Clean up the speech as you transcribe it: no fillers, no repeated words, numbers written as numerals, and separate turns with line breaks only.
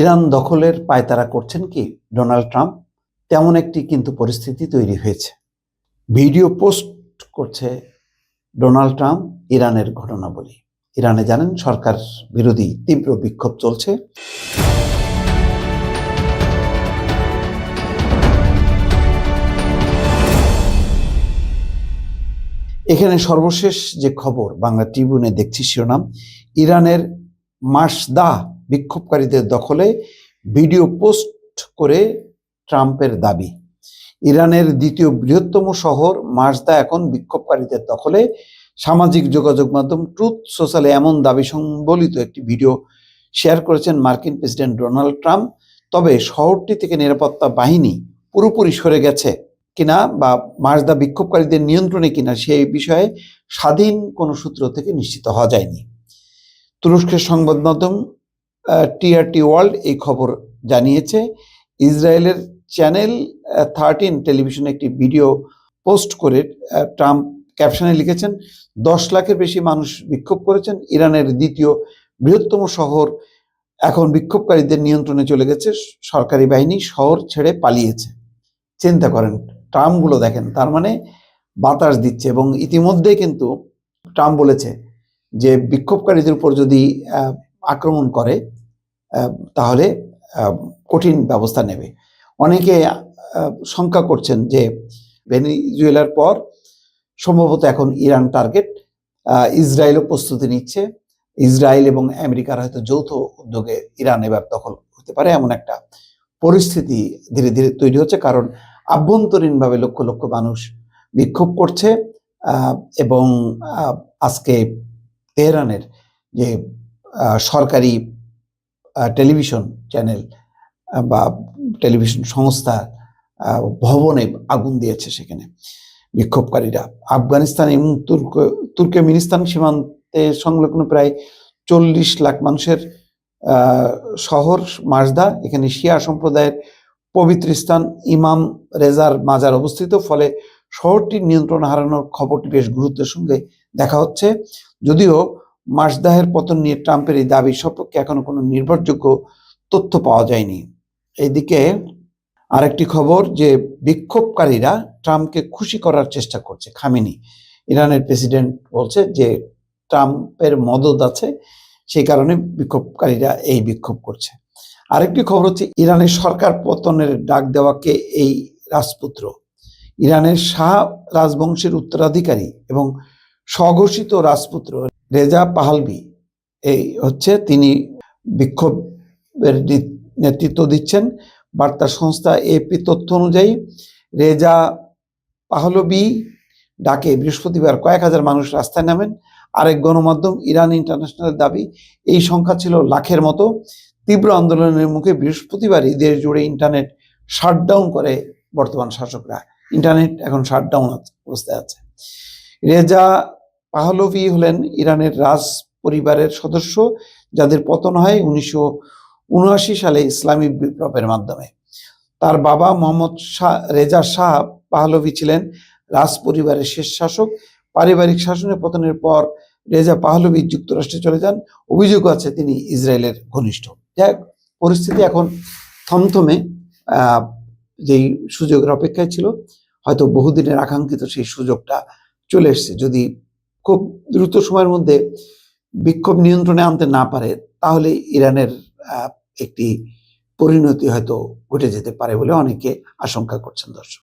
Iran দখলের পায়তারা করছেন কি ডোনাল্ড ট্রাম্প? তেমন একটি কিন্তু পরিস্থিতি তৈরি হয়েছে। ভিডিও পোস্ট করছে ডোনাল্ড ট্রাম্প ইরানের ঘটনাবলী। ইরানে জানেন সরকার বিরোধী তীব্র বিক্ষোভ চলছে। এখানে সর্বশেষ যে খবর বাংলা ট্রিবিউনে দেখছি শিরোনাম, ইরানের মাসদা বিক্ষোভকারীদের দখলে, ভিডিও পোস্ট করে ট্রাম্পের দাবি। ইরানের দ্বিতীয় বৃহত্তম শহর মাসদা এখন বিক্ষোভকারীদের দখলে। সামাজিক যোগাযোগ মাধ্যম ট্রুথ সোশ্যালে এমন দাবি সংবলিত একটি ভিডিও শেয়ার করেছেন মার্কিন প্রেসিডেন্ট ডোনাল্ড ট্রাম্প। তবে শহরটি থেকে নিরাপত্তা বাহিনী পুরোপুরি সরে গেছে কিনা বা মাসদা বিক্ষোভকারীদের নিয়ন্ত্রণে কিনা সেই বিষয়ে স্বাধীন কোনো সূত্র থেকে নিশ্চিত হওয়া যায়নি। তুরস্কের সংবাদ মাধ্যম টিআরটি ওয়ার্ল্ড এই খবর জানিয়েছে। ইসরায়েলের চ্যানেল 13 টেলিভিশনে একটি ভিডিও পোস্ট করে ট্রাম্প ক্যাপশনে লিখেছেন, 10 লাখের বেশি মানুষ বিক্ষোভ করেছেন। ইরানের দ্বিতীয় বৃহত্তম শহর এখন বিক্ষোভকারীদের নিয়ন্ত্রণে চলে গেছে। সরকারি বাহিনী শহর ছেড়ে পালিয়েছে। চিন্তা করেন, ট্রাম্পগুলো দেখেন, তার মানে বাতাস দিচ্ছে। এবং ইতিমধ্যে কিন্তু ট্রাম্প বলেছে যে বিক্ষোভকারীদের উপর যদি আক্রমণ করে তাহলে কঠিন ব্যবস্থা নেবে। অনেকে শঙ্কা করছেন যে ভেনেজুয়েলার পর সম্ভবত এখন ইরান টার্গেট। ইসরায়েলও প্রস্তুতি নিচ্ছে। ইসরায়েল এবং আমেরিকার হয়তো যৌথ উদ্যোগে ইরান এবার দখল হতে পারে, এমন একটা পরিস্থিতি ধীরে ধীরে তৈরি হচ্ছে। কারণ আভ্যন্তরীণভাবে লক্ষ লক্ষ মানুষ বিক্ষোভ করছে। এবং আজকে তেহরানের যে সরকারি টেলিভিশন চ্যানেল বা টেলিভিশন সংস্থা ভবনে আগুন দিয়েছে সেখানে বিক্ষোভকারীরা। আফগানিস্তান এবং তুর্কমেনিস্তান সীমান্তে সংলগ্ন প্রায় 40 লাখ মানুষের শহর মাসদা। এখানে শিয়া সম্প্রদায়ের পবিত্র স্থান ইমাম রেজার মাজার অবস্থিত। ফলে শহরটির নিয়ন্ত্রণ হারানোর খবরটি বেশ গুরুত্বের সঙ্গে দেখা হচ্ছে। যদিও মাসদাহের পতন নিয়ে ট্রাম্পের এই দাবির সপক্ষে এখনো কোনো নির্ভরযোগ্য তথ্য পাওয়া যায়নি। এইদিকে আরেকটি খবর যে বিক্ষোভকারীরা ট্রাম্পকে খুশি করার চেষ্টা করছে। খামেনি, ইরানের প্রেসিডেন্ট, বলছে যে ট্রাম্পের মদত আছে, সেই কারণে বিক্ষোভকারীরা এই বিক্ষোভ করছে। আরেকটি খবর হচ্ছে ইরানের সরকার পতনের ডাক দেওয়াকে এই রাজপুত্র, ইরানের শাহ রাজবংশের উত্তরাধিকারী এবং স্বঘোষিত রাজপুত্র রেজা পাহলভি, এই হচ্ছে তিনি বিক্ষোভের নেতৃত্ব দিচ্ছেন। বার্তা সংস্থা এপি তথ্য অনুযায়ী রেজা পাহলভি ডাকে বৃহস্পতিবার কয়েক হাজার মানুষ রাস্তায় নামেন। আরেক গণমাধ্যম ইরান ইন্টারন্যাশনাল দাবি এই সংখ্যা ছিল লাখের মতো। তীব্র আন্দোলনের মুখে বৃহস্পতিবারই দেশ জুড়ে ইন্টারনেট শাটডাউন করে বর্তমান শাসকরা। ইন্টারনেট এখন শাটডাউন অবস্থায় আছে। রেজা পাহলভি হলেন ইরানের রাজ পরিবারের সদস্য, যাদের পতন হয় 1979 সালে ইসলামী বিপ্লবের মাধ্যমে। তার বাবা মোহাম্মদ রেজা শাহ পাহলভি ছিলেন রাজ পরিবারের শেষ শাসক। পারিবারিক শাসনের পতনের পর রেজা পাহলভি যুক্তরাষ্ট্রে চলে যান। অভিযোগ আছে তিনি ইসরায়েলের ঘনিষ্ঠ। যাই হোক, পরিস্থিতি এখন থমথমে। যেই সুযোগের অপেক্ষায় ছিল, হয়তো বহুদিনের আকাঙ্ক্ষিত সেই সুযোগটা চলে এসছে। যদি খুব দ্রুত সময়ের মধ্যে বিক্ষোভ নিয়ন্ত্রণে আনতে না পারে, তাহলে ইরানের একটি পরিণতি হয়তো ঘটে যেতে পারে বলে অনেকে আশঙ্কা করছেন। দর্শক।